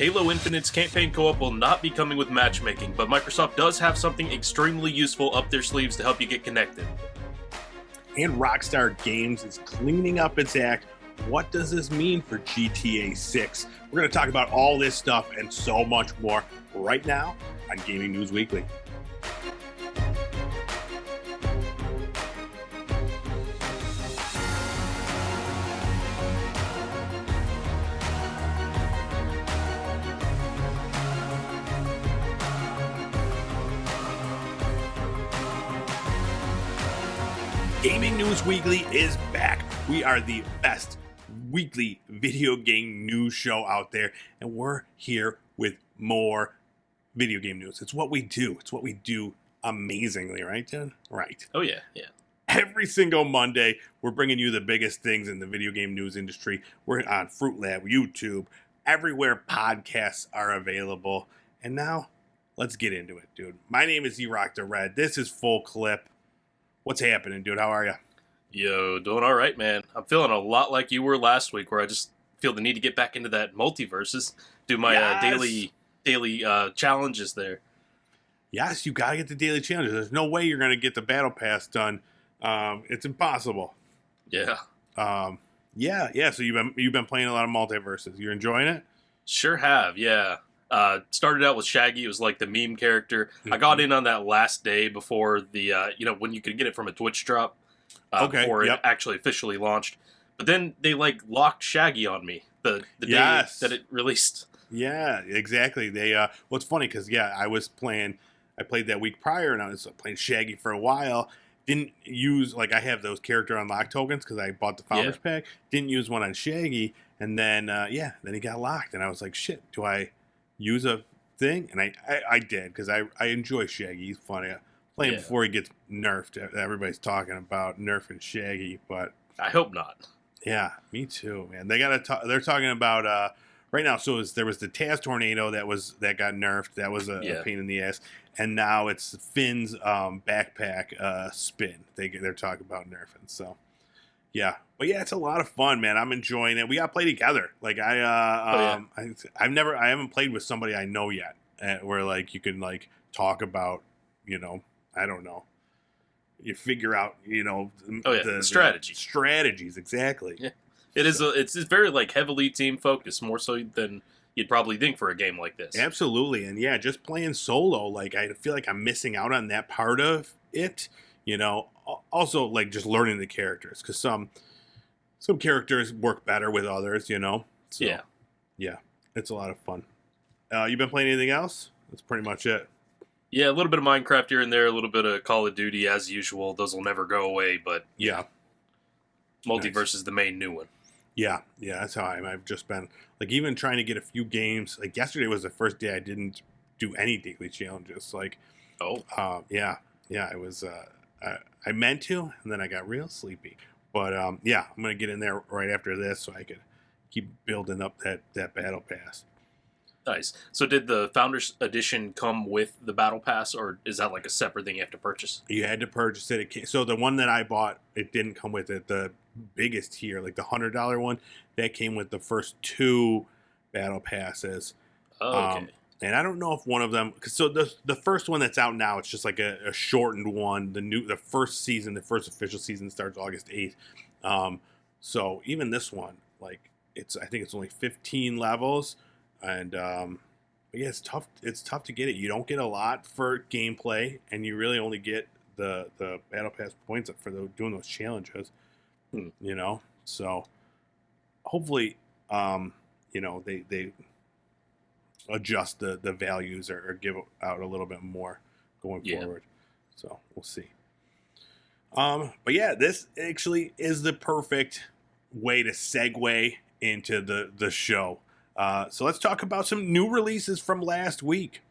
Halo Infinite's campaign co-op will not be coming with matchmaking, but Microsoft does have something extremely useful up their sleeves to help you get connected. And Rockstar Games is cleaning up its act. What does this mean for GTA6? We're going to talk about all this stuff and so much more right now on Gaming News Weekly. Gaming News Weekly is back. We are the best weekly video game news show out there, and we're here with more video game news. It's what we do. It's what we do amazingly, right, Jen? Right. Oh, yeah. Every single Monday, we're bringing you the biggest things in the video game news industry. We're on Fruit Lab, YouTube, everywhere podcasts are available. And now, let's get into it, dude. My name is E-Rock the Red. This is Full Clip. What's happening, dude? How are you? Yo, doing all right, man. I'm feeling a lot like you were last week, where I just feel the need to get back into that Multiversus, do my daily challenges there. Yes, you gotta get the daily challenges. There's no way you're gonna get the battle pass done. It's impossible. Yeah. Yeah. So you've been playing a lot of Multiversus. You're enjoying it? Sure have, yeah. Started out with Shaggy. It was like the meme character. I got in on that last day before the, when you could get it from a Twitch drop. Before it actually officially launched. But then they, locked Shaggy on me the day that it released. Yeah, exactly. They, well, it's funny because, I played that week prior, and I was playing Shaggy for a while. Didn't use, I have those character unlock tokens because I bought the Founders Pack. Didn't use one on Shaggy, and then, then he got locked, and I was like, shit, do I use a thing? And I did, because I enjoy Shaggy. He's funny. Playing before he gets nerfed. Everybody's talking about nerfing Shaggy, but I hope not. Yeah, me too, man. They're talking about right now. So there was the Taz Tornado that got nerfed. That was a pain in the ass, and now it's Finn's backpack spin. They're talking about nerfing. So yeah, but it's a lot of fun, man. I'm enjoying it. We got to play together. I haven't played with somebody I know yet, where you can talk about, I don't know. You figure out, the strategies, exactly. Yeah. It's very heavily team focused, more so than you'd probably think for a game like this. Absolutely, and just playing solo, I feel like I'm missing out on that part of it. Also just learning the characters, because some characters work better with others. So, yeah, it's a lot of fun. You been playing anything else? That's pretty much it. Yeah, a little bit of Minecraft here and there, a little bit of Call of Duty as usual. Those will never go away, but Multiverse is the main new one. Yeah, that's how I've just been, even trying to get a few games. Yesterday was the first day I didn't do any daily challenges. I was, I meant to, and then I got real sleepy. But, I'm going to get in there right after this so I could keep building up that battle pass. Nice. So did the Founders Edition come with the Battle Pass, or is that a separate thing you have to purchase? You had to purchase it. So the one that I bought, it didn't come with it. The biggest tier, the $100 one, that came with the first 2 Battle Passes. Oh, okay. And I don't know if one of them, so the first one that's out now, it's just a shortened one. The first season, the first official season starts August 8th. So even this one, I think it's only 15 levels. And it's tough. It's tough to get it. You don't get a lot for gameplay, and you really only get the battle pass points for doing those challenges. So hopefully, they adjust the values or give out a little bit more going forward. So we'll see. But this actually is the perfect way to segue into the show. So let's talk about some new releases from last week.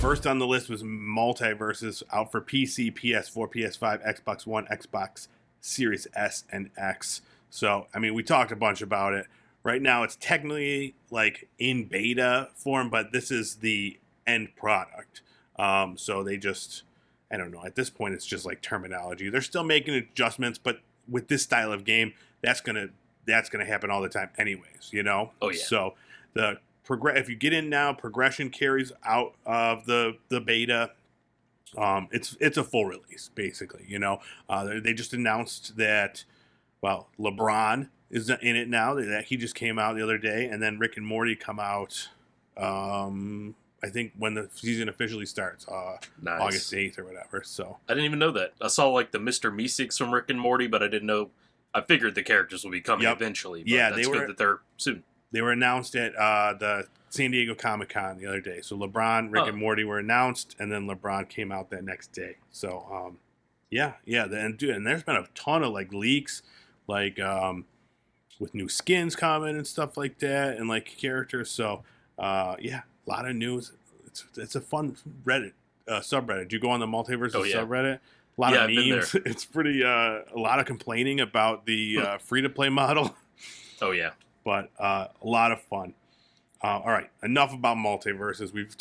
First on the list was Multiversus, out for PC, PS4, PS5, Xbox One, Xbox Series S and X. So, we talked a bunch about it. Right now, it's technically in beta form, but this is the end product. So they just, I don't know. At this point, it's just terminology. They're still making adjustments, but with this style of game, that's gonna happen all the time, anyways. Oh yeah. So if you get in now, progression carries out of the beta. It's a full release, basically. They just announced that, well, LeBron is in it now. That he just came out the other day, and then Rick and Morty come out. I think when the season officially starts, nice. August 8th or whatever. So I didn't even know that. I saw like the Mr. Meeseeks from Rick and Morty, but I didn't know. I figured the characters will be coming eventually. But that's good that they're soon. They were announced at the San Diego Comic-Con the other day. So LeBron, Rick and Morty were announced, and then LeBron came out that next day. So, and there's been a ton of like leaks, like with new skins coming and stuff like that, and like characters. So, a lot of news. It's a fun Reddit subreddit. Do you go on the Multiversus subreddit? A lot of memes. It's pretty a lot of complaining about the free-to-play model. Oh yeah, but a lot of fun. All right, enough about Multiversus. We've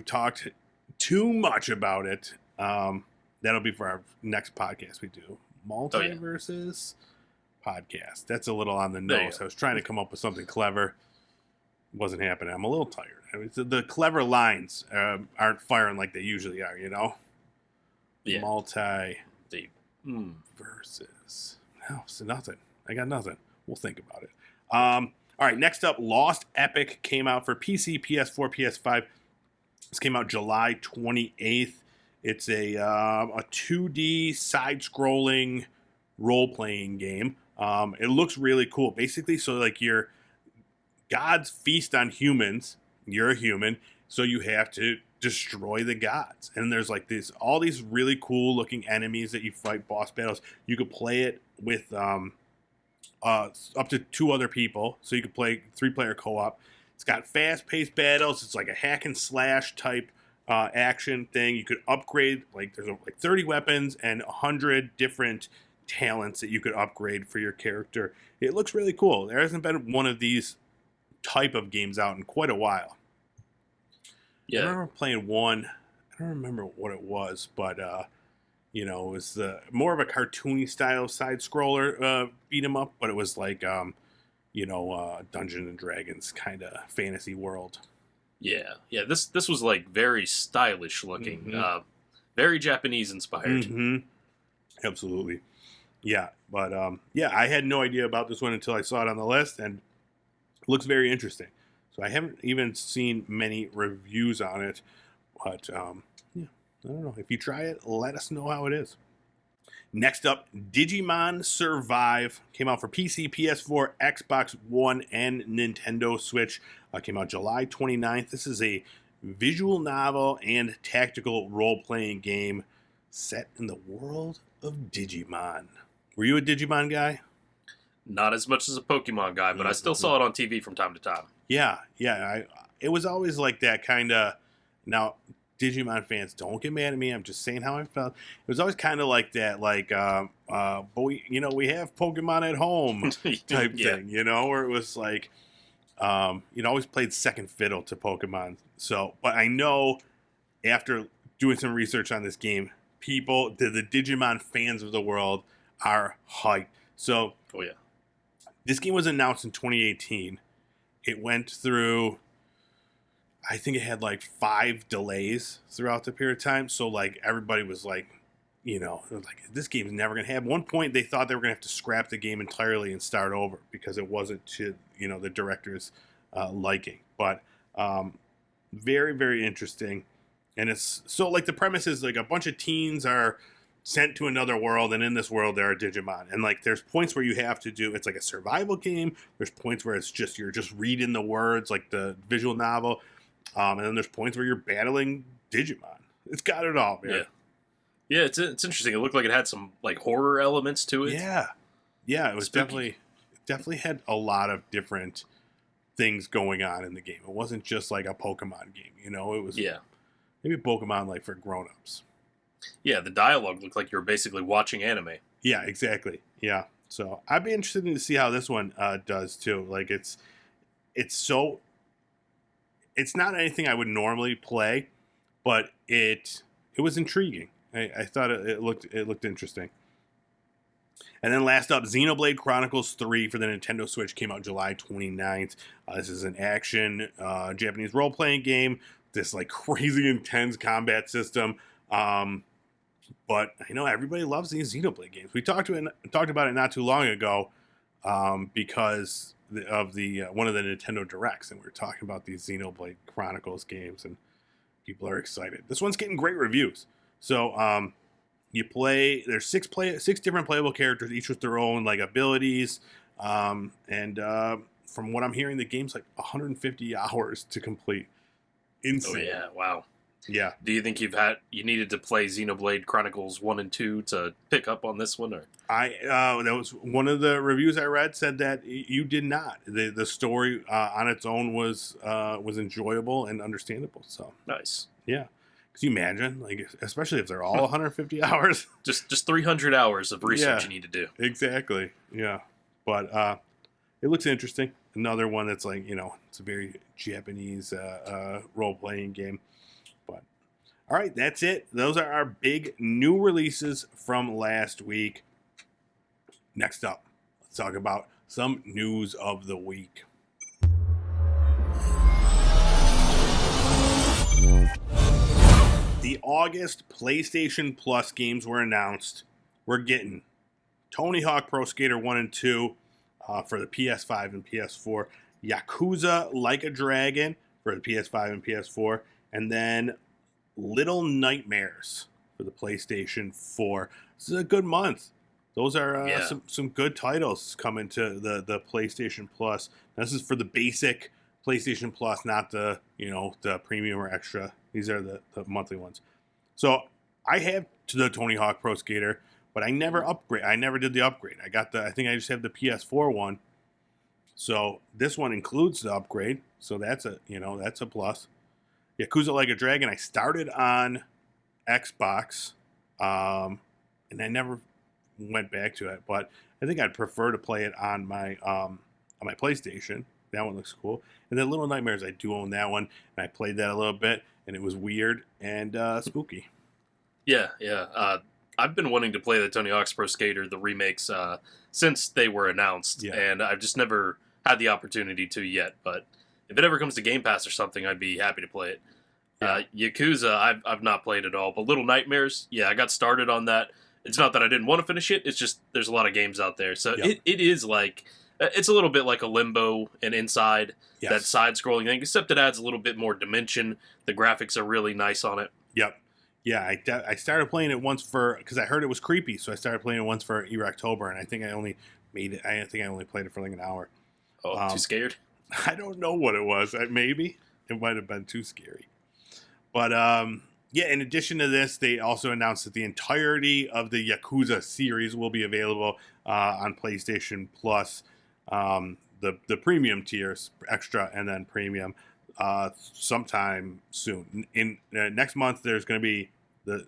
talked too much about it. That'll be for our next podcast we do. Multiversus podcast. That's a little on the nose. I was trying to come up with something clever. Wasn't happening. I'm a little tired. The clever lines aren't firing like they usually are, Yeah. Versus. No, so nothing. I got nothing. We'll think about it. All right, next up, Lost Epic came out for PC, PS4, PS5. This came out July 28th. It's a 2D side-scrolling role-playing game. It looks really cool. Basically, so like your gods feast on humans. You're a human, so you have to destroy the gods. And there's like all these really cool-looking enemies that you fight, boss battles. You could play it with up to 2 other people, so you can play 3-player co-op. It's got fast-paced battles. It's like a hack and slash type action thing. You could upgrade, like there's like 30 weapons and 100 different talents that you could upgrade for your character. It looks really cool. There hasn't been one of these type of games out in quite a while. I remember playing one. I don't remember what it was, but it was more of a cartoony style side scroller beat 'em up, but it was like Dungeons and Dragons kind of fantasy world. Yeah. This was like very stylish looking, very Japanese inspired. Mm-hmm. Absolutely. Yeah, but I had no idea about this one until I saw it on the list, and it looks very interesting. So I haven't even seen many reviews on it, but I don't know. If you try it, let us know how it is. Next up, Digimon Survive came out for PC, PS4, Xbox One, and Nintendo Switch. Came out July 29th. This is a visual novel and tactical role-playing game set in the world of Digimon. Were you a Digimon guy? Not as much as a Pokemon guy, but I still saw it on TV from time to time. Yeah. It was always like that kind of. Now, Digimon fans, don't get mad at me. I'm just saying how I felt. It was always kind of like that, but we have Pokemon at home type thing, where it was like, always played second fiddle to Pokemon. So, but I know after doing some research on this game, the Digimon fans of the world are hyped. So, this game was announced in 2018. It went through, I think it had like 5 delays throughout the period of time. So like everybody was like, this game's never going to happen. At one point they thought they were going to have to scrap the game entirely and start over because it wasn't to, the director's liking. But very, very interesting. And it's so like the premise is like a bunch of teens are sent to another world, and in this world there are Digimon, and like there's points where you have to do, it's like a survival game. There's points where you're just reading the words like the visual novel, and then there's points where you're battling Digimon. It's got it all, man. It's interesting. It looked like it had some like horror elements to it. It was definitely had a lot of different things going on in the game. It wasn't just like a Pokemon game, it was maybe Pokemon like for grown-ups. Yeah, the dialogue looked like you were basically watching anime. Yeah, exactly. Yeah. So I'd be interested to see how this one does too. Like it's not anything I would normally play, but it was intriguing. I thought it looked interesting. And then last up, Xenoblade Chronicles 3 for the Nintendo Switch came out July 29th. This is an action Japanese role-playing game. This like crazy intense combat system. But I know everybody loves these Xenoblade games. We talked about it not too long ago because of the one of the Nintendo Directs, and we were talking about these Xenoblade Chronicles games, and people are excited. This one's getting great reviews. So you play. There's six different playable characters, each with their own like abilities, and from what I'm hearing, the game's like 150 hours to complete. Insane. Oh yeah! Wow. Yeah. Do you think you needed to play Xenoblade Chronicles 1 and 2 to pick up on this one? Or that was one of the reviews I read said that you did not. The story on its own was enjoyable and understandable. So nice. Yeah. Could you imagine, like, especially if they're all 150 hours? Just 300 hours of research you need to do. Exactly. Yeah. But it looks interesting. Another one that's like, it's a very Japanese role-playing game. But all right, that's it. Those are our big new releases from last week. Next up, let's talk about some news of the week. The August PlayStation Plus games were announced. We're getting Tony Hawk Pro Skater 1 and 2 for the PS5 and PS4. Yakuza Like a Dragon for the PS5 and PS4. And then Little Nightmares for the PlayStation 4. This is a good month. Those are some good titles coming to the PlayStation Plus. This is for the basic PlayStation Plus, not the premium or extra. These are the monthly ones. So I have the Tony Hawk Pro Skater, but I never upgrade. I never did the upgrade. I think I just have the PS4 one. So this one includes the upgrade. So that's a plus. Yakuza Like a Dragon, I started on Xbox, and I never went back to it. But I think I'd prefer to play it on my PlayStation. That one looks cool. And then Little Nightmares, I do own that one, and I played that a little bit, and it was weird and spooky. Yeah. I've been wanting to play the Tony Hawk's Pro Skater, the remakes, since they were announced, and I've just never had the opportunity to yet. But if it ever comes to Game Pass or something, I'd be happy to play it. Yakuza, I've not played at all, but Little Nightmares, I got started on that. It's not that I didn't want to finish it, it's just there's a lot of games out there. So it is like, it's a little bit like a Limbo and Inside, that side-scrolling thing, except it adds a little bit more dimension. The graphics are really nice on it. Yep. Yeah, I started playing it once because I heard it was creepy, so I started playing it once for October, and I think I only played it for like an hour. Oh, too scared? I don't know what it was. Maybe it might have been too scary. But in addition to this, they also announced that the entirety of the Yakuza series will be available on PlayStation Plus, the premium tiers, extra and then premium, sometime soon. In next month, there's going to be the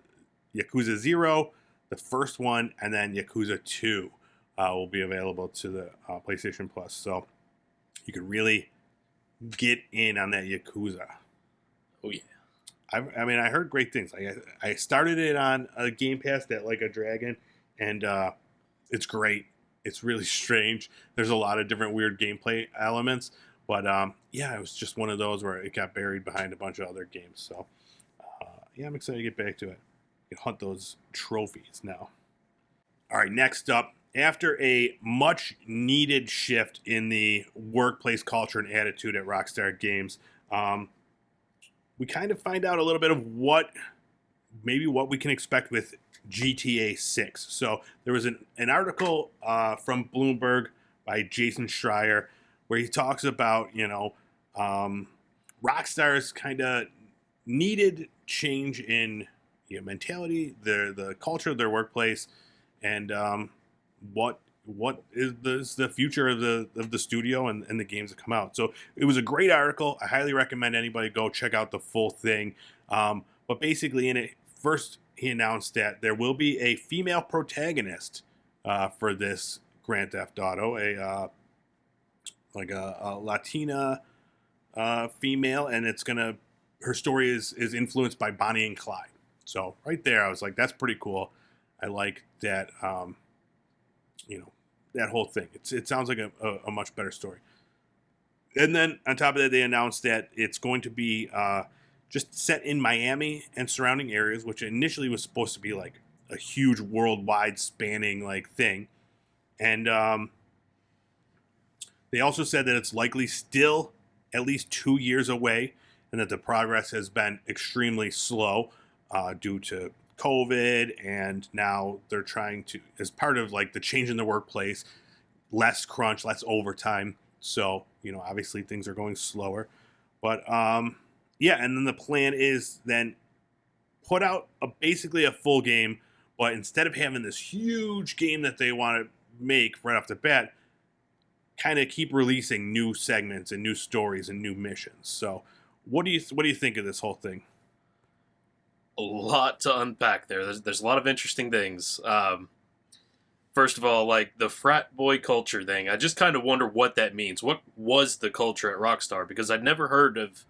Yakuza 0, the first one, and then Yakuza 2 will be available to the PlayStation Plus. So you can really get in on that Yakuza. Oh, yeah. I heard great things. I started it on a Game Pass, that Like a Dragon, and it's great. It's really strange. There's a lot of different weird gameplay elements, but it was just one of those where it got buried behind a bunch of other games. So I'm excited to get back to it. You can hunt those trophies now. All right, next up, after a much needed shift in the workplace culture and attitude at Rockstar Games, we kind of find out a little bit of what we can expect with GTA6. So there was an article from Bloomberg by Jason Schreier where he talks about, Rockstar's kind of needed change in mentality, the culture of their workplace, and what is the future of the studio and the games that come out. So it was a great article. I highly recommend anybody go check out the full thing. But basically in it, first he announced that there will be a female protagonist for this Grand Theft Auto, a Latina female, and her story is influenced by Bonnie and Clyde. So right there, I was like, that's pretty cool. I like that. that whole thing. It sounds like a much better story. And then on top of that, they announced that it's going to be just set in Miami and surrounding areas, which initially was supposed to be like a huge worldwide spanning like thing. And they also said that it's likely still at least 2 years away, and that the progress has been extremely slow due to COVID, and now they're trying to, as part of like the change in the workplace, less crunch, less overtime. So, obviously things are going slower. But, yeah, and then the plan is then put out basically a full game, but instead of having this huge game that they want to make right off the bat, kind of keep releasing new segments and new stories and new missions. So, what do you think of this whole thing? A lot to unpack there. There's a lot of interesting things. First of all, like the frat boy culture thing, I just kind of wonder what that means. What was the culture at Rockstar? Because I'd never heard of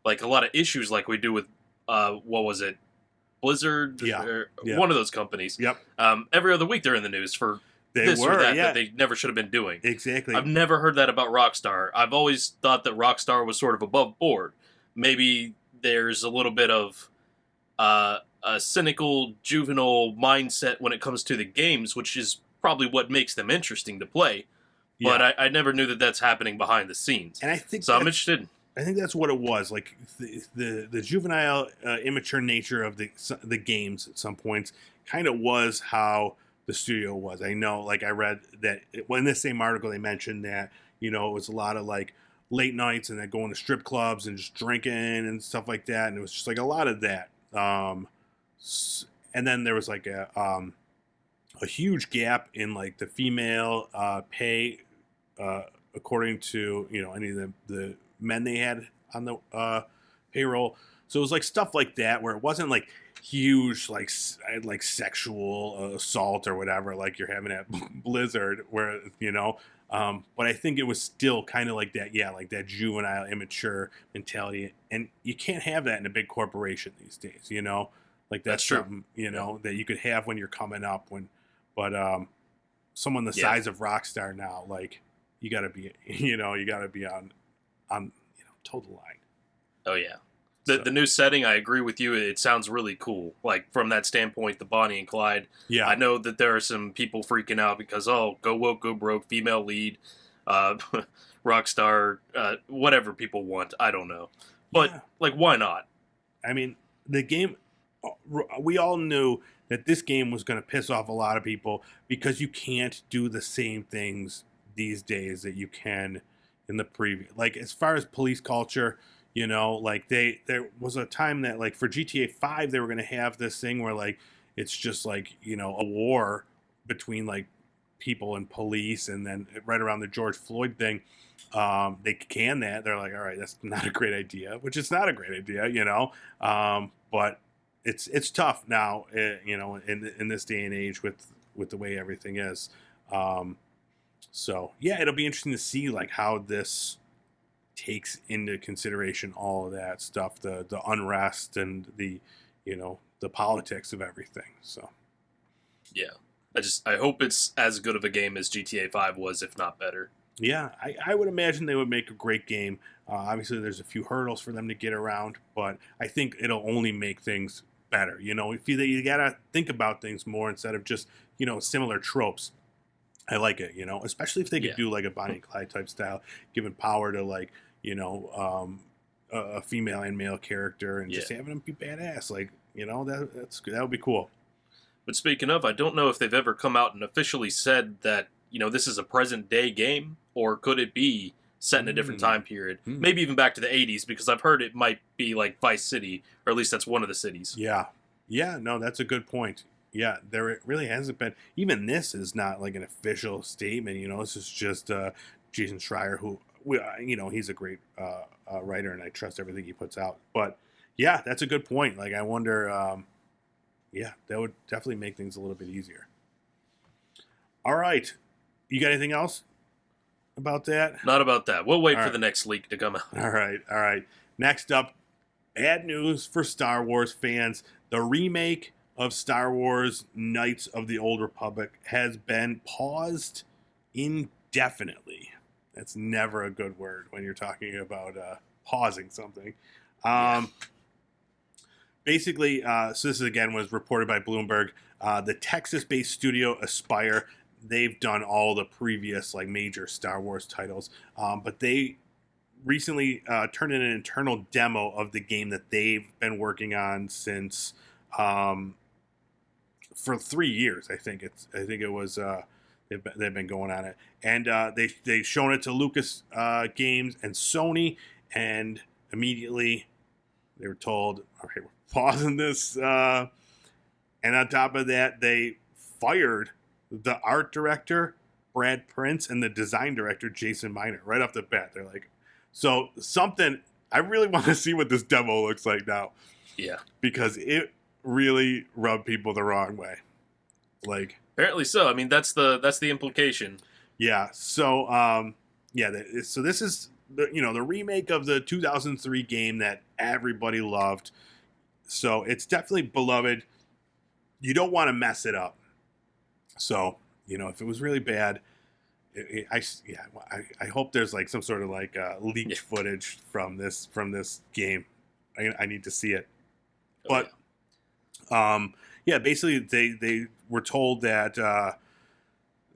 like a lot of issues like we do with what was it, Blizzard? Yeah. One of those companies. Yep. Every other week they're in the news for this or that that they never should have been doing. Exactly. I've never heard that about Rockstar. I've always thought that Rockstar was sort of above board. Maybe there's a little bit of a cynical, juvenile mindset when it comes to the games, which is probably what makes them interesting to play. But I never knew that that's happening behind the scenes. And I think so. I'm interested. I think that's what it was. Like the juvenile, immature nature of the games at some points kind of was how the studio was. I know, like I read that in this same article they mentioned that it was a lot of like late nights and then going to strip clubs and just drinking and stuff like that, and it was just like a lot of that. And then there was like a huge gap in like the female pay, according to any of the men they had on the payroll. So it was like stuff like that where it wasn't like huge like sexual assault or whatever like you're having at Blizzard, where but I think it was still kind of like that, like that juvenile, immature mentality, and you can't have that in a big corporation these days, like that's something that you could have when you're coming up, but someone the size of Rockstar now, like you got to be on total line. Oh yeah. The new setting, I agree with you. It sounds really cool. Like, from that standpoint, the Bonnie and Clyde. Yeah. I know that there are some people freaking out because, go woke, go broke, female lead, Rockstar, whatever people want. I don't know. But, why not? I mean, the game, we all knew that this game was going to piss off a lot of people because you can't do the same things these days that you can in the previous. Like, as far as police culture, like there was a time that like for GTA 5 they were going to have this thing where like it's just like a war between like people and police, and then right around the George Floyd thing, they canned that. They're like, all right, that's not a great idea, which is not a great idea, but it's tough now, in this day and age with the way everything is. So yeah, it'll be interesting to see like how this takes into consideration all of that stuff, the unrest and the politics of everything. So yeah, I hope it's as good of a game as GTA 5 was, if not better. Yeah, I would imagine they would make a great game. Obviously there's a few hurdles for them to get around, but I think it'll only make things better. If you gotta think about things more instead of just similar tropes. I like it, especially if they could do like a Bonnie and Clyde type style, giving power to like a female and male character, and just having them be badass. Like, that would be cool. But speaking of, I don't know if they've ever come out and officially said that, this is a present day game, or could it be set in a different time period? Maybe even back to the 80s, because I've heard it might be like Vice City, or at least that's one of the cities. Yeah. Yeah, no, that's a good point. Yeah, there really hasn't been. Even this is not like an official statement. This is just Jason Schreier, who, he's a great writer, and I trust everything he puts out. But yeah, that's a good point. Like, I wonder, that would definitely make things a little bit easier. All right, you got anything else about that? Not about that. We'll wait for the next leak to come out. All right. Next up, bad news for Star Wars fans: the remake of Star Wars Knights of the Old Republic has been paused indefinitely. That's never a good word when you're talking about pausing something. Basically, so this again was reported by Bloomberg. The Texas-based studio Aspire, they've done all the previous like major Star Wars titles, but they recently turned in an internal demo of the game that they've been working on since for 3 years. I think it was they've been going on it, and they've shown it to Lucas Games and Sony, and immediately they were told, "All right, we're pausing this." And on top of that, they fired the art director Brad Prince and the design director Jason Miner right off the bat. They're like, so something. I really want to see what this demo looks like now. Yeah, because it really rubbed people the wrong way. Like, apparently so. I mean, that's the implication. Yeah. So so this is the remake of the 2003 game that everybody loved. So it's definitely beloved. You don't want to mess it up. So if it was really bad, I hope there's like some sort of like leaked footage from this game. I need to see it. But basically they were told that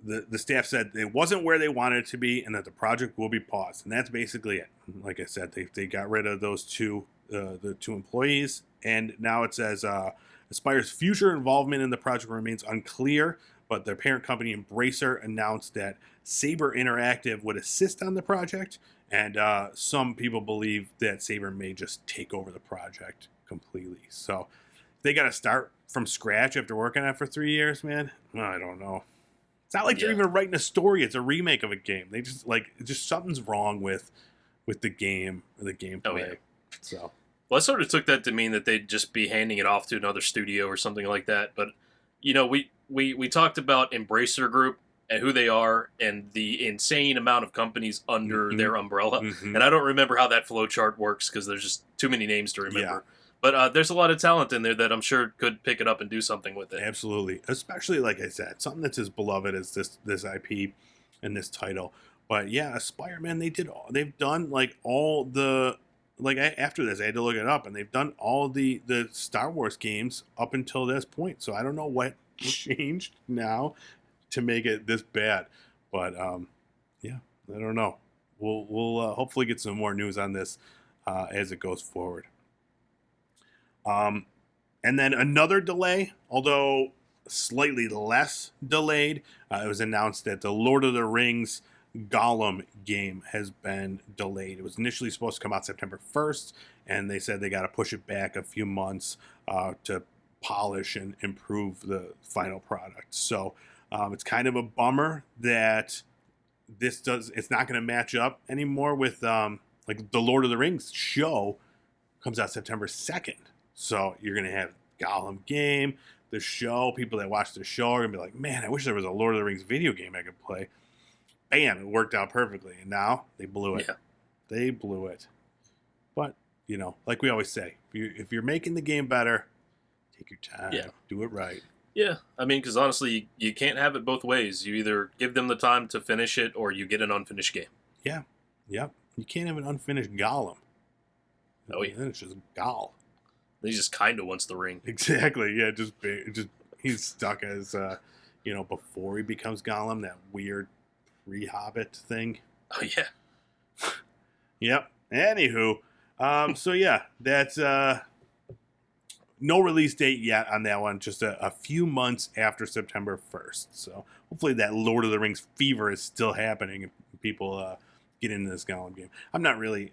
the staff said it wasn't where they wanted it to be, and that the project will be paused, and that's basically it. Like I said, they got rid of those the two employees, and now it says Aspire's future involvement in the project remains unclear, but their parent company Embracer announced that Saber Interactive would assist on the project, and some people believe that Saber may just take over the project completely. So they got to start from scratch after working on it for 3 years, man. I don't know. It's not like they're even writing a story. It's a remake of a game. They just something's wrong with the game or the gameplay. Oh, yeah. So, well, I sort of took that to mean that they'd just be handing it off to another studio or something like that. But we talked about Embracer Group and who they are and the insane amount of companies under their umbrella. And I don't remember how that flow chart works because there's just too many names to remember. Yeah. But there's a lot of talent in there that I'm sure could pick it up and do something with it. Absolutely. Especially, like I said, something that's as beloved as this IP and this title. But yeah, Aspire, man, they've done like all the, like after this, I had to look it up, and they've done all the Star Wars games up until this point. So I don't know what changed now to make it this bad. But I don't know. We'll hopefully get some more news on this as it goes forward. And then another delay, although slightly less delayed, it was announced that the Lord of the Rings Gollum game has been delayed. It was initially supposed to come out September 1st, and they said they got to push it back a few months to polish and improve the final product. So it's kind of a bummer that it's not going to match up anymore with like the Lord of the Rings show comes out September 2nd. So you're going to have Gollum game, the show. People that watch the show are going to be like, man, I wish there was a Lord of the Rings video game I could play. Bam, it worked out perfectly. And now they blew it. Yeah. They blew it. But, like we always say, if you're making the game better, take your time. Yeah. Do it right. Yeah. I mean, because honestly, you can't have it both ways. You either give them the time to finish it or you get an unfinished game. Yeah. Yep. You can't have an unfinished Gollum. Oh, yeah. Then it's just Goll. He just kind of wants the ring. Exactly. Yeah. Just he's stuck as before he becomes Gollum, that weird pre-Hobbit thing. Oh yeah. Yep. Anywho, so yeah, that's no release date yet on that one. Just a few months after September 1st. So hopefully that Lord of the Rings fever is still happening and people get into this Gollum game. I'm not really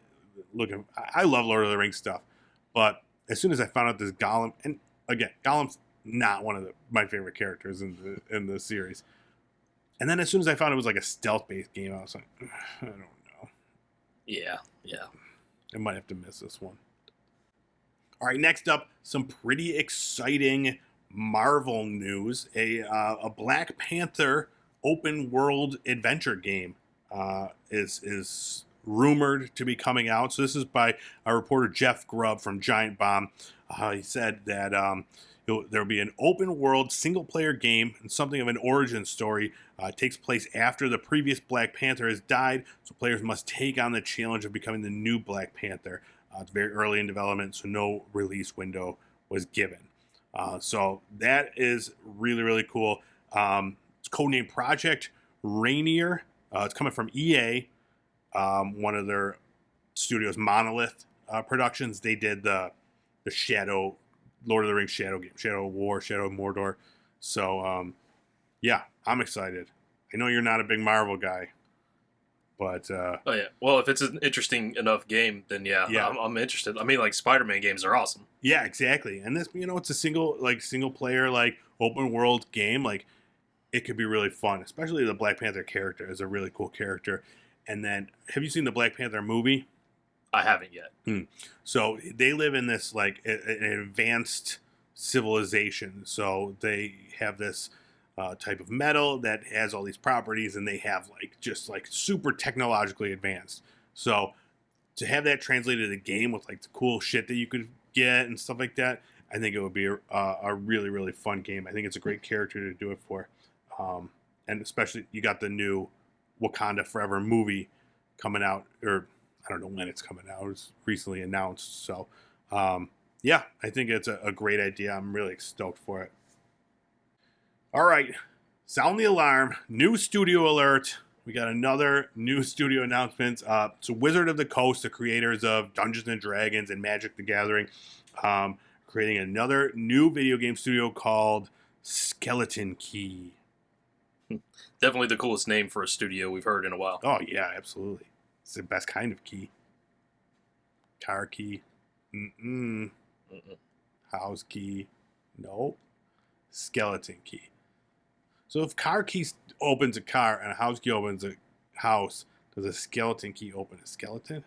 looking. I love Lord of the Rings stuff, but as soon as I found out this Gollum, and again, Gollum's not one of my favorite characters in the series. And then as soon as I found it was like a stealth-based game, I was like, I don't know. Yeah. I might have to miss this one. All right, next up, some pretty exciting Marvel news. A Black Panther open-world adventure game is rumored to be coming out. So this is by our reporter Jeff Grubb from Giant Bomb. He said that There'll be an open-world single-player game and something of an origin story. It takes place after the previous Black Panther has died, so players must take on the challenge of becoming the new Black Panther. It's very early in development, so no release window was given. So that is really, really cool. It's codenamed Project Rainier. It's coming from EA, one of their studios, Monolith Productions. They did the Shadow, Lord of the Rings Shadow game, Shadow of War, Shadow of Mordor. So, yeah, I'm excited. I know you're not a big Marvel guy, but... oh, yeah. Well, if it's an interesting enough game, then yeah. I'm interested. I mean, like, Spider-Man games are awesome. Yeah, exactly. And this, it's a single player, like, open world game. Like, it could be really fun, especially the Black Panther character is a really cool character. And then, have you seen the Black Panther movie? I haven't yet. So they live in this like an advanced civilization. So they have this type of metal that has all these properties, and they have just super technologically advanced. So to have that translated to the game with like the cool shit that you could get and stuff like that, I think it would be a really, really fun game. I think it's a great character to do it for, and especially you got the new Wakanda Forever movie coming out, or I don't know when it's coming out. It was recently announced. So, yeah, I think it's a great idea. I'm really stoked for it. All right. Sound the alarm. New studio alert. We got another new studio announcement. So Wizard of the Coast, the creators of Dungeons & Dragons and Magic the Gathering, creating another new video game studio called Skeleton Key. Definitely the coolest name for a studio we've heard in a while. Oh, yeah, absolutely. It's the best kind of key. Car key. House key. Nope. Skeleton key. So if car key opens a car and a house key opens a house, does a skeleton key open a skeleton?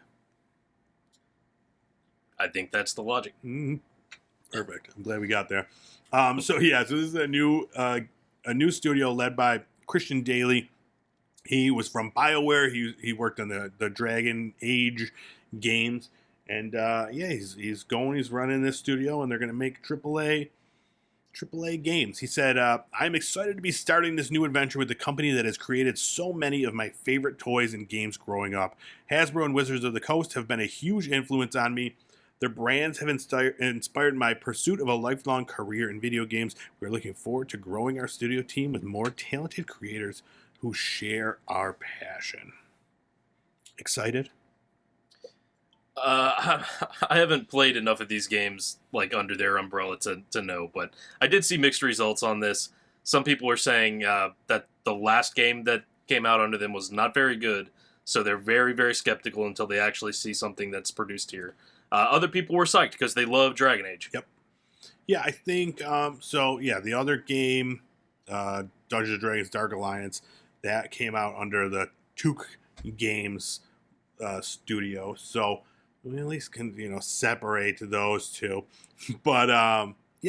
I think that's the logic. Perfect. I'm glad we got there. So this is a new studio led by Christian Daly. He was from BioWare. He worked on the Dragon Age games. And he's running this studio, and they're going to make AAA games. He said, I'm excited to be starting this new adventure with the company that has created so many of my favorite toys and games growing up. Hasbro and Wizards of the Coast have been a huge influence on me. Their brands have inspired my pursuit of a lifelong career in video games. We're looking forward to growing our studio team with more talented creators who share our passion. Excited? I haven't played enough of these games like under their umbrella to know, but I did see mixed results on this. Some people are saying that the last game that came out under them was not very good, so they're very, very skeptical until they actually see something that's produced here. Other people were psyched because they love Dragon Age. Yep. Yeah, I think the other game, Dungeons & Dragons Dark Alliance, that came out under the Took Games studio. So we at least can, separate those two. But,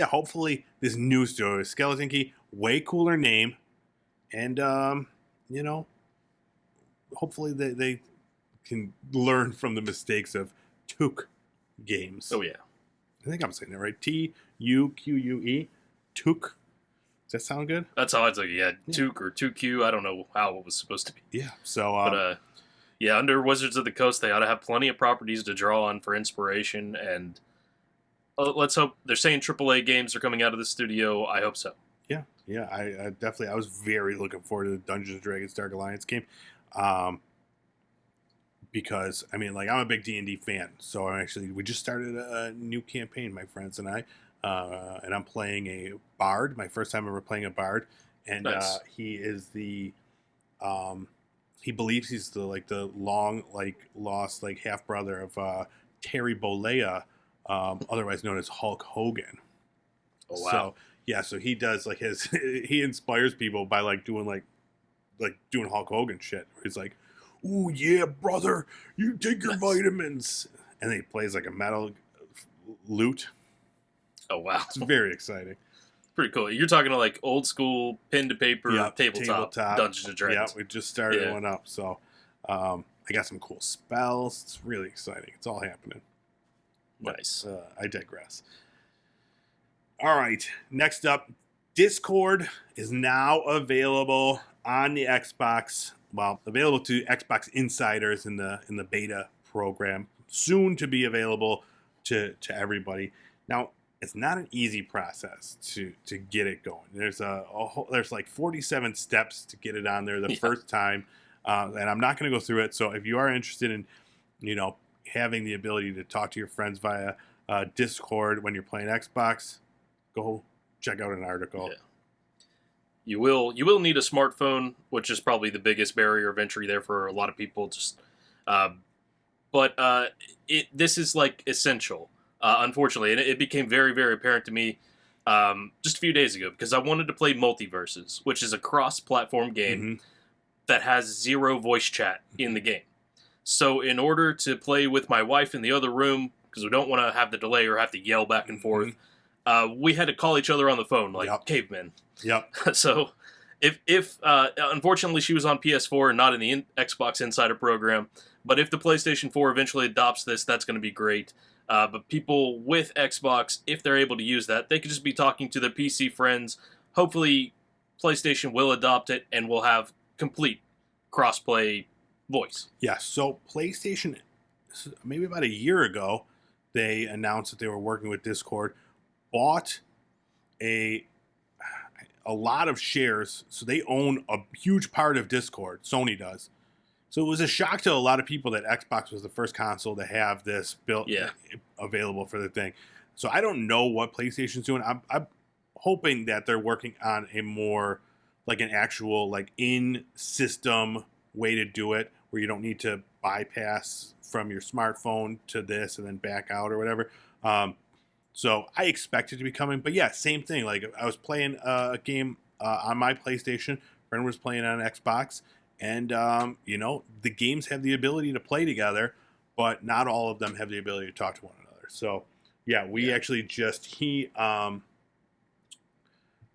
hopefully this new studio, Skeleton Key, way cooler name. And, hopefully they can learn from the mistakes of Took Games. Oh, yeah. I think I'm saying that right. Tuque. Took. Does that sound good? That's how I took it. Yeah, Took or 2Q. I don't know how it was supposed to be. Yeah. So, under Wizards of the Coast, they ought to have plenty of properties to draw on for inspiration. And let's hope they're saying AAA games are coming out of the studio. I hope so. Yeah. I definitely. I was very looking forward to the Dungeons & Dragons Dark Alliance game. Because I'm a big D&D fan, so we just started a new campaign, my friends and I, and I'm playing a bard. My first time ever playing a bard, and nice. He is he believes he's the long lost half brother of Terry Bollea, otherwise known as Hulk Hogan. Oh wow! So he does he inspires people by doing doing Hulk Hogan shit. He's like, "Ooh, yeah, brother, you take your vitamins." And then he plays a metal lute. Oh, wow. It's very exciting. Pretty cool. You're talking to old school pen to paper tabletop Dungeons & Dragons. Yeah, we just started one up. So I got some cool spells. It's really exciting. It's all happening. Nice. But, I digress. All right. Next up, Discord is now available on the Xbox. Well, available to Xbox insiders in the beta program. Soon to be available to everybody. Now, it's not an easy process to get it going. There's like 47 steps to get it on there the first time, and I'm not going to go through it. So if you are interested in, having the ability to talk to your friends via Discord when you're playing Xbox, go check out an article. Yeah. You will need a smartphone, which is probably the biggest barrier of entry there for a lot of people. This is like essential, unfortunately, and it became very, very apparent to me just a few days ago because I wanted to play Multiversus, which is a cross-platform game that has 0 voice chat in the game. So in order to play with my wife in the other room, because we don't want to have the delay or have to yell back and forth, we had to call each other on the phone like cavemen. Yep. So if unfortunately she was on PS4 and not in the Xbox Insider program, but if the PlayStation 4 eventually adopts this, that's going to be great. But people with Xbox, if they're able to use that, they could just be talking to their PC friends. Hopefully PlayStation will adopt it and we'll have complete crossplay voice. Yeah, so PlayStation, maybe about a year ago, they announced that they were working with Discord, bought a lot of shares, so they own a huge part of Discord. Sony does. So it was a shock to a lot of people that Xbox was the first console to have this built available for the thing. So I don't know what PlayStation's doing. I'm hoping that they're working on a more like an actual like in-system way to do it, where you don't need to bypass from your smartphone to this and then back out or whatever. So I expect it to be coming, but yeah, same thing. Like I was playing a game on my PlayStation, friend was playing on Xbox, and the games have the ability to play together, but not all of them have the ability to talk to one another. So yeah, we actually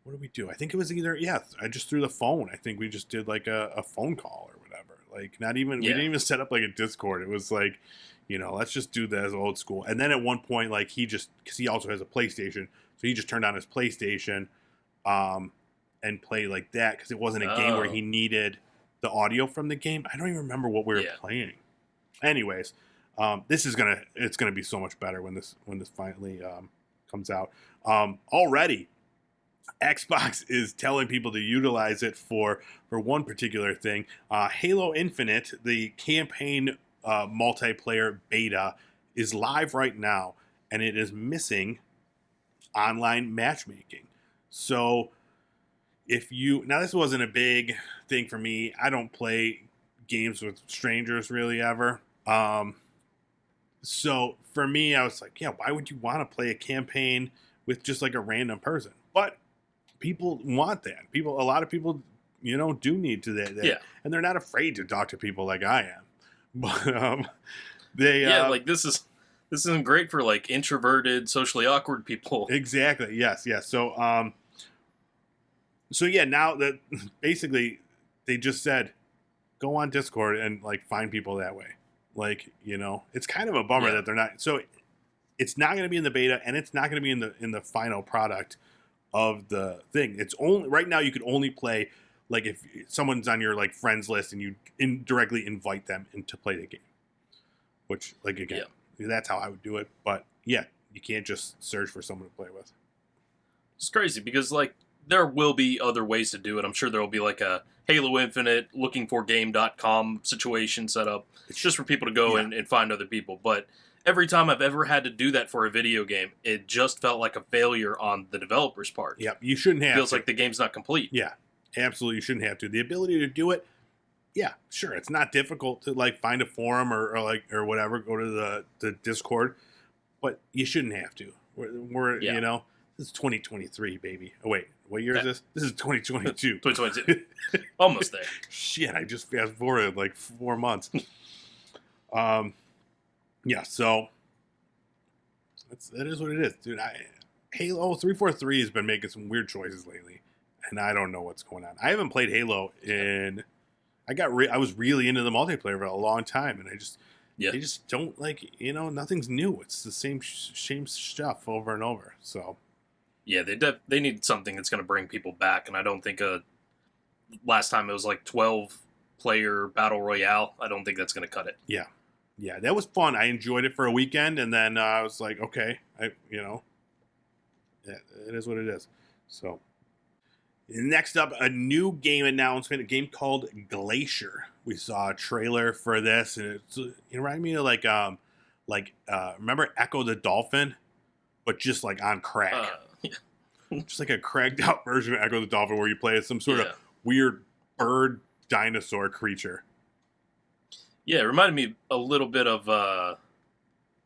what did we do? I think it was I just threw the phone. I think we just did like a phone call or whatever. Like we didn't even set up like a Discord. It was like, let's just do that as old school. And then at one point, like because he also has a PlayStation, so he just turned on his PlayStation and played like that because it wasn't a game where he needed the audio from the game. I don't even remember what we were playing. Anyways, it's gonna be so much better when this finally comes out. Already, Xbox is telling people to utilize it for one particular thing. Halo Infinite, the campaign multiplayer beta, is live right now, and it is missing online matchmaking. So now this wasn't a big thing for me. I don't play games with strangers really ever. So for me, I was like, why would you want to play a campaign with just like a random person? But people want that. A lot of people, do need to that. Yeah. And they're not afraid to talk to people like I am. But like this isn't great for like introverted, socially awkward people. Exactly. Yes. So now that basically they just said go on Discord and like find people that way. Like, it's kind of a bummer that they're not. So it's not going to be in the beta, and it's not going to be in the final product of the thing. It's only right now you could only play like if someone's on your like friends list and you indirectly invite them to play the game. Which like again, that's how I would do it. But yeah, you can't just search for someone to play with. It's crazy because like there will be other ways to do it. I'm sure there will be like a Halo Infinite looking for game.com situation set up. It's just for people to go and find other people. But every time I've ever had to do that for a video game, it just felt like a failure on the developer's part. Yep, you shouldn't have. It feels like the game's not complete. Yeah, absolutely, you shouldn't have to. The ability to do it, yeah, sure, it's not difficult to like find a forum or whatever, go to the Discord, but you shouldn't have to. We're this is 2023, baby. Oh wait, what year is this? This is 2022. 2022, almost there. Shit, I just fast forwarded like 4 months. Yeah, so that is what it is, dude. Halo 343 has been making some weird choices lately, and I don't know what's going on. I haven't played Halo I was really into the multiplayer for a long time, and they just don't like, nothing's new. It's the same stuff over and over. So Yeah, they need something that's going to bring people back, and I don't think last time it was like 12-player battle royale. I don't think that's going to cut it. Yeah, that was fun. I enjoyed it for a weekend, and then I was like, okay, yeah, it is what it is. So next up, a new game announcement, a game called Glacier. We saw a trailer for this, and it reminded me of remember Echo the Dolphin, but just like on crack. Yeah. Just like a cracked out version of Echo the Dolphin where you play as some sort of weird bird dinosaur creature. Yeah, it reminded me a little bit of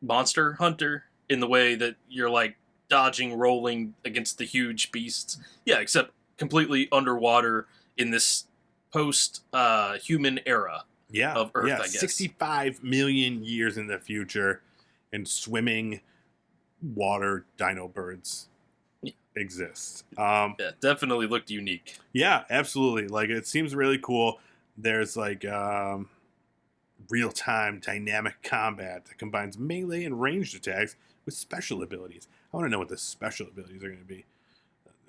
Monster Hunter in the way that you're like dodging, rolling against the huge beasts. Yeah, except completely underwater in this post-human era of Earth, I guess. 65 million years in the future, and swimming water dino birds exist. Yeah, definitely looked unique. Yeah, absolutely. Like, it seems really cool. There's like real-time dynamic combat that combines melee and ranged attacks with special abilities. I want to know what the special abilities are going to be.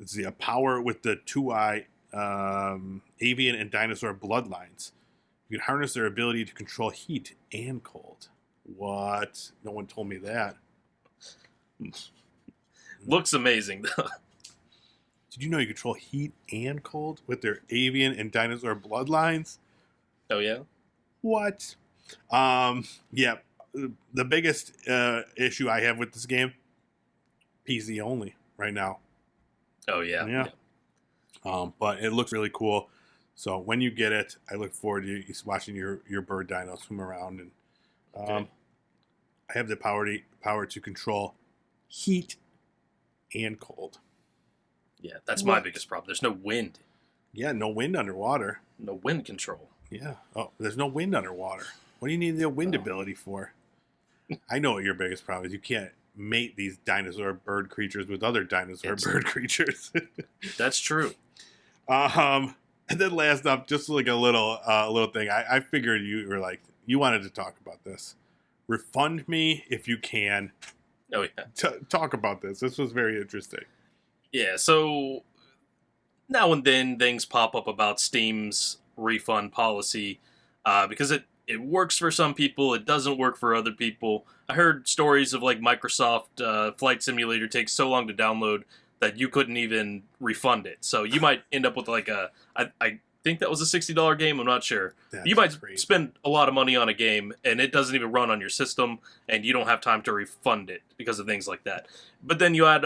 It's the power with the two-eye avian and dinosaur bloodlines. You can harness their ability to control heat and cold. What? No one told me that. Looks amazing, though. Did you know you control heat and cold with their avian and dinosaur bloodlines? Oh, yeah? What? Yeah. The biggest issue I have with this game, PC only right now. Oh, yeah. Yeah. But it looks really cool. So when you get it, I look forward to watching your bird dino swim around. And I have the power to control heat and cold. Yeah, that's my biggest problem. There's no wind. Yeah, no wind underwater. No wind control. Yeah. Oh, there's no wind underwater. What do you need the wind ability for? I know what your biggest problem is. You can't mate these dinosaur bird creatures with other dinosaur bird creatures. That's true. And then last up, just like a little thing. I figured you wanted to talk about this. Refund Me If You Can. Oh, yeah. Talk about this. This was very interesting. Yeah, so now and then things pop up about Steam's refund policy because it works for some people, it doesn't work for other people. I heard stories of like Microsoft Flight Simulator takes so long to download that you couldn't even refund it. So you might end up with like I think that was a $60 game, I'm not sure. You might spend a lot of money on a game and it doesn't even run on your system and you don't have time to refund it because of things like that. But then you add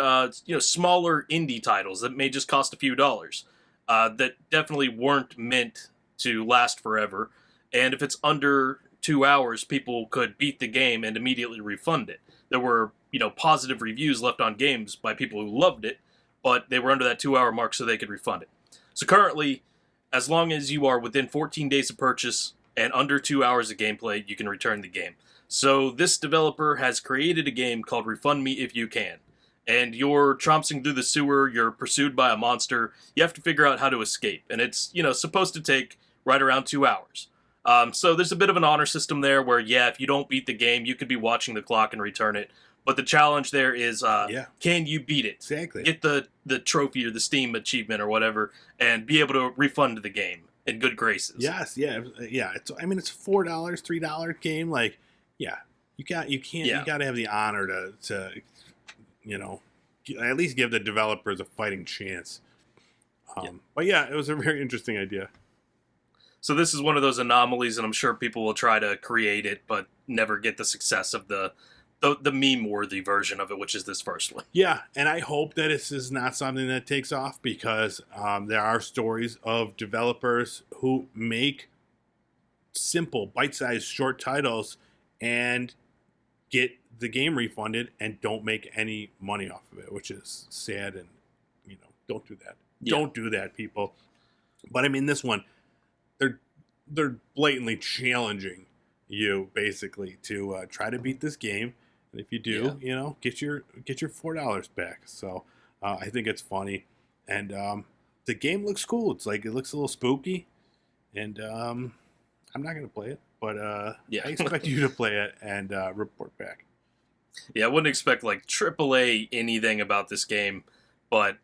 smaller indie titles that may just cost a few dollars that definitely weren't meant to last forever. And if it's under 2 hours, people could beat the game and immediately refund it. There were, positive reviews left on games by people who loved it, but they were under that 2-hour mark so they could refund it. So currently, as long as you are within 14 days of purchase and under 2 hours of gameplay, you can return the game. So this developer has created a game called Refund Me If You Can. And you're tromping through the sewer, you're pursued by a monster, you have to figure out how to escape. And it's, supposed to take right around 2 hours. So there's a bit of an honor system there where, if you don't beat the game, you could be watching the clock and return it. But the challenge there is, can you beat it? Exactly. Get the trophy or the Steam achievement or whatever, and be able to refund the game in good graces. Yes, yeah. It's a $4, $3 game. Like, you gotta have the honor to at least give the developers a fighting chance. But it was a very interesting idea. So this is one of those anomalies, and I'm sure people will try to create it, but never get the success of the meme-worthy version of it, which is this first one. Yeah, and I hope that this is not something that takes off because there are stories of developers who make simple, bite-sized, short titles and get the game refunded and don't make any money off of it, which is sad. And don't do that. Yeah. Don't do that, people. But I mean, this one, they're blatantly challenging you basically to try to beat this game. And if you do, get your $4 back. So I think it's funny, and the game looks cool. It looks a little spooky, and I'm not gonna play it, but I expect you to play it and report back. Yeah, I wouldn't expect like AAA anything about this game, But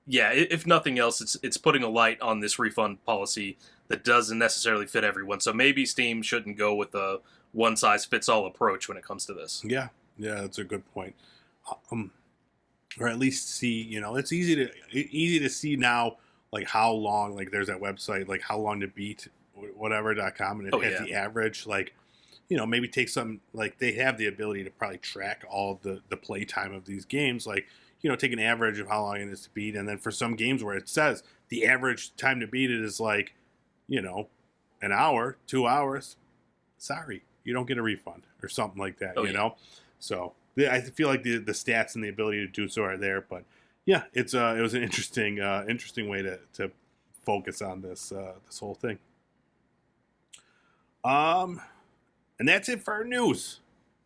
yeah, if nothing else, it's putting a light on this refund policy that doesn't necessarily fit everyone. So maybe Steam shouldn't go with a one-size-fits-all approach when it comes to this. Yeah, that's a good point. Or at least see, it's easy to see now, like how long, like there's that website, like how long to beat whatever.com, and it has the average, like, maybe take some, like they have the ability to probably track all the play time of these games, like, take an average of how long it is to beat, and then for some games where it says the average time to beat it is like, an hour, 2 hours, sorry, you don't get a refund or something like that, So I feel like the stats and the ability to do so are there, but yeah, it was an interesting way to focus on this whole thing. And that's it for our news.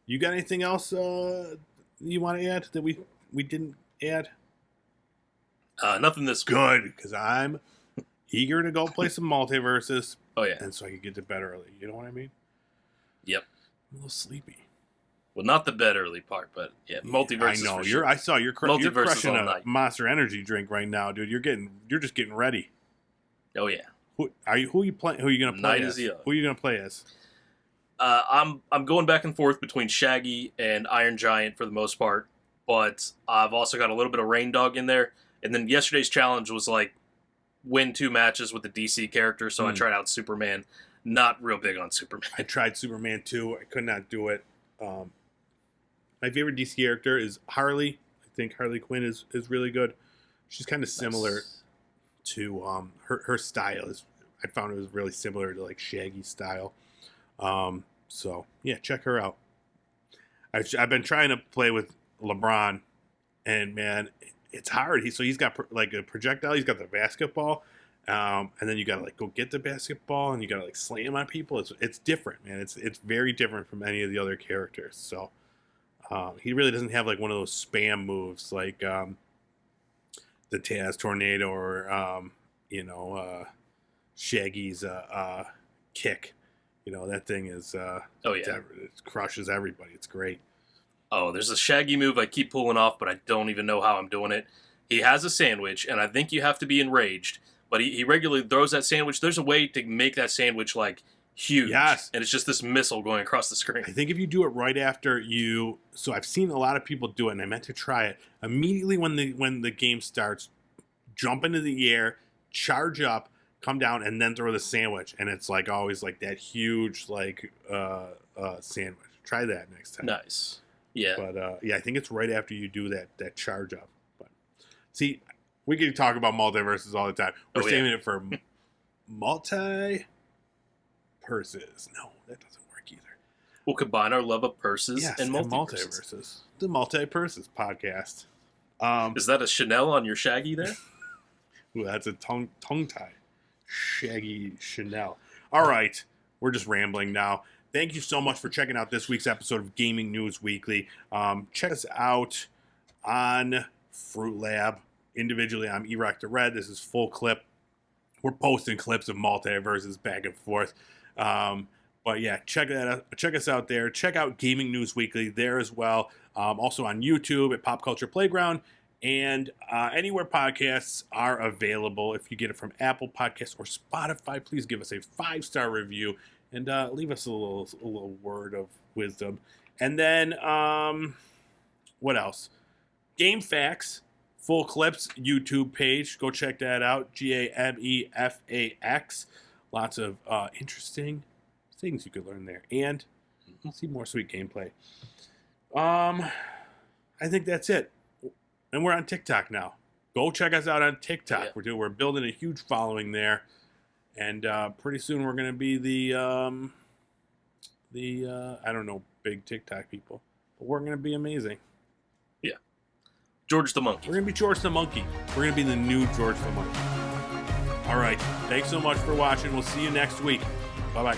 You got anything else you want to add that we didn't add? Nothing this good, because I'm eager to go play some Multiversus. Oh yeah, and so I can get to bed early. You know what I mean? Yep. I'm a little sleepy. Well, not the bed early part, but yeah, Multiversus. I know sure. I saw you're crushing a night. Monster Energy drink right now, dude. You're just getting ready. Oh yeah. Who are you playing? Who are you gonna play Night as? Is young. Who are you gonna play as? I'm going back and forth between Shaggy and Iron Giant for the most part, but I've also got a little bit of Rain Dog in there. And then yesterday's challenge was like win 2 matches with the DC character, so I tried out Superman. Not real big on Superman. I tried Superman too. I could not do it. My favorite DC character is Harley. I think Harley Quinn is really good. She's kind of similar to her style is. I found it was really similar to like Shaggy's style. So yeah, check her out. I've been trying to play with LeBron, and man, it's hard. He's got like a projectile. He's got the basketball, and then you gotta like go get the basketball, and you gotta like slam on people. It's different, man. It's very different from any of the other characters. So he really doesn't have like one of those spam moves like the Taz Tornado or Shaggy's kick. That thing is it crushes everybody. It's great. Oh, there's a Shaggy move I keep pulling off, but I don't even know how I'm doing it. He has a sandwich, and I think you have to be enraged, but he regularly throws that sandwich. There's a way to make that sandwich like huge. Yes. And it's just this missile going across the screen. I think if you do it right after you, so I've seen a lot of people do it, and I meant to try it immediately when the game starts. Jump into the air, charge up, come down, and then throw the sandwich, and it's like always like that huge like sandwich. Try that next time. Nice. Yeah. But I think it's right after you do that charge up. But see, we can talk about Multiverses all the time. We're saving it for multi purses. No, that doesn't work either. We'll combine our love of purses and Multiverses. The Multi-Purses podcast. Is that a Chanel on your Shaggy there? Ooh, that's a tongue tie. Shaggy Chanel. All right, we're just rambling now. Thank you so much for checking out this week's episode of Gaming News Weekly. Check us out on Fruit Lab. Individually, I'm Erock the Red. This is full clip. We're posting clips of Multiverses back and forth. But yeah, check that out. Check us out there. Check out Gaming News Weekly there as well. Also on YouTube at Pop Culture Playground. And anywhere podcasts are available. If you get it from Apple Podcasts or Spotify, please give us a 5-star review and leave us a little word of wisdom. And then, what else? Game Facts, full clips, YouTube page. Go check that out. GAMEFAX. Lots of interesting things you could learn there. And see more sweet gameplay. I think that's it. And we're on TikTok now. Go check us out on TikTok. Yeah. We're building a huge following there, and pretty soon we're going to be the I don't know, big TikTok people, but we're going to be amazing. Yeah, George the Monkey. We're going to be George the Monkey. We're going to be the new George the Monkey. All right, thanks so much for watching. We'll see you next week. Bye bye.